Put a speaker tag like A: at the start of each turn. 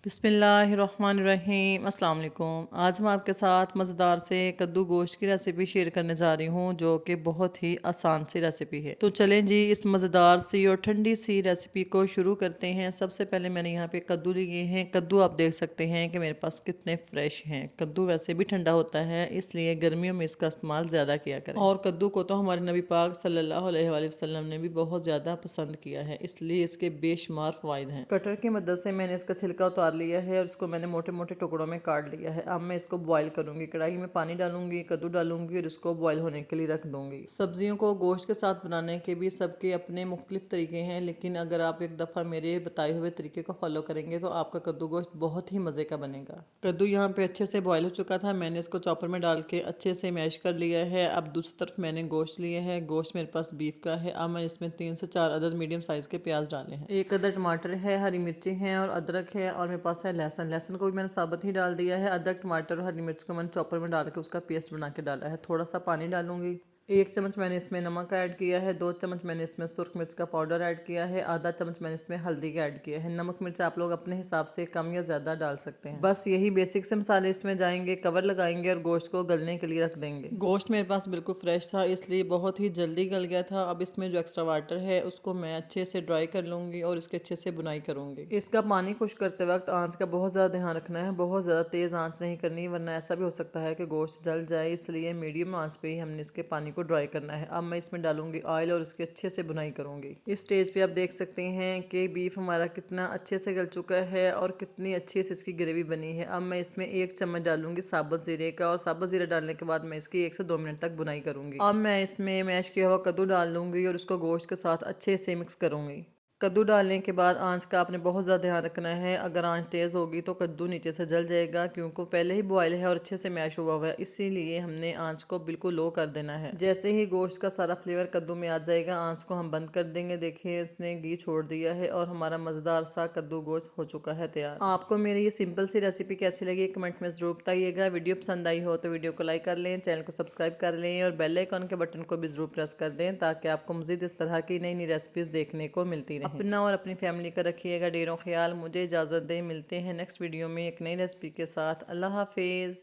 A: बिस्मिल्लाहिर्रहमानिर्रहीम अस्सलाम वालेकुम। आज मैं आपके साथ मज़ेदार से कद्दू गोश्त की रेसिपी शेयर करने जा रही हूँ जो कि बहुत ही आसान सी रेसिपी है। तो चलें जी इस मज़ेदार सी और ठंडी सी रेसिपी को शुरू करते हैं। सबसे पहले मैंने यहाँ पे कद्दू लिए हैं। कद्दू आप देख सकते हैं कि मेरे पास कितने फ्रेश हैं। कद्दू वैसे भी ठंडा होता है, इसलिए गर्मियों में इसका इस्तेमाल ज़्यादा किया करें। और कद्दू को तो हमारे नबी पाक सल्लल्लाहु अलैहि वसल्लम ने भी बहुत ज़्यादा पसंद किया है, इसलिए इसके बेशुमार फ़वाइद हैं। कटर की मदद से मैंने इसका छिलका उतार लिया है और इसको मैंने मोटे मोटे टुकड़ों में काट लिया है। अब मैं इसको बॉईल करूंगी। कढ़ाई में पानी डालूंगी, कद्दू डालूंगी और इसको बॉईल होने के लिए रख दूंगी। सब्जियों को गोश्त के साथ बनाने के भी सबके अपने मुख्तलिफ तरीके हैं, लेकिन अगर आप एक दफ़ा मेरे बताए हुए तरीके को फॉलो करेंगे तो आपका कद्दू गोश्त बहुत ही मज़े का बनेगा। कद्दू यहाँ पे अच्छे से बॉयल हो चुका था। मैंने इसको चॉपर में डाल के अच्छे से मैश कर लिया है। अब दूसरी तरफ मैंने गोश्त लिया है। गोश्त मेरे पास बीफ का है। अब मैं इसमें 3 से 4 अदद मीडियम साइज़ के प्याज डाले हैं। एक अदद टमाटर है, हरी मिर्ची हैं और अदरक है और मेरे पास है लहसुन। लहसुन को भी मैंने साबुत ही डाल दिया है। अदरक टमाटर और हरी मिर्च को मैंने चॉपर में डाल के उसका पेस्ट बना के डाला है। थोड़ा सा पानी डालूंगी। 1 चम्मच मैंने इसमें नमक ऐड किया है। 2 चम्मच मैंने इसमें सुर्ख मिर्च का पाउडर ऐड किया है। आधा चम्मच मैंने इसमें हल्दी का ऐड किया है। नमक मिर्च आप लोग अपने हिसाब से कम या ज़्यादा डाल सकते हैं। बस यही बेसिक से मसाले इसमें जाएंगे। कवर लगाएंगे और गोश्त को गलने के लिए रख देंगे। गोश्त मेरे पास बिल्कुल फ्रेश था, इसलिए बहुत ही जल्दी गल गया था। अब इसमें जो एक्स्ट्रा वाटर है उसको मैं अच्छे से ड्राई कर लूँगी और इसके अच्छे से बुनाई करूँगी। इसका पानी खुश करते वक्त आँच का बहुत ज़्यादा ध्यान रखना है। बहुत ज़्यादा तेज़ आँच नहीं करनी, वरना ऐसा भी हो सकता है कि गोश्त जल जाए, इसलिए मीडियम आँच पे ही हमने इसके पानी को ड्राई करना है। अब मैं इसमें डालूंगी ऑयल और इसकी अच्छे से बुनाई करूंगी। इस स्टेज पे आप देख सकते हैं कि बीफ हमारा कितना अच्छे से गल चुका है और कितनी अच्छी से इसकी ग्रेवी बनी है। अब मैं इसमें 1 चम्मच डालूंगी साबुत ज़ीरे का और साबुत ज़ीरा डालने के बाद मैं इसकी 1 से 2 मिनट तक बुनाई करूंगी। अब मैं इसमें मैश किया हुआ कद्दू डाल दूंगी और उसको गोश्त के साथ अच्छे से मिक्स करूंगी। कद्दू डालने के बाद आंच का आपने बहुत ज़्यादा ध्यान रखना है। अगर आंच तेज़ होगी तो कद्दू नीचे से जल जाएगा, क्योंकि पहले ही बॉयल है और अच्छे से मैश हुआ हुआ है, इसीलिए हमने आंच को बिल्कुल लो कर देना है। जैसे ही गोश्त का सारा फ्लेवर कद्दू में आ जाएगा आंच को हम बंद कर देंगे। देखिए इसने घी छोड़ दिया है और हमारा मज़ेदार सा कद्दू गोश्त हो चुका है तैयार। आपको मेरी ये सिंपल सी रेसिपी कैसी लगी कमेंट में ज़रूर बताइएगा। वीडियो पसंद आई हो तो वीडियो को लाइक कर लें, चैनल को सब्सक्राइब कर लें और बेल आइकन के बटन को भी ज़रूर प्रेस कर दें, ताकि आपको मज़ीद इस तरह की नई नई रेसिपीज़ देखने को मिलती रहे। अपना और अपनी फैमिली का रखिएगा ढेरों ख्याल। मुझे इजाज़त दें, मिलते हैं नेक्स्ट वीडियो में एक नई रेसिपी के साथ। अल्लाह हाफिज़।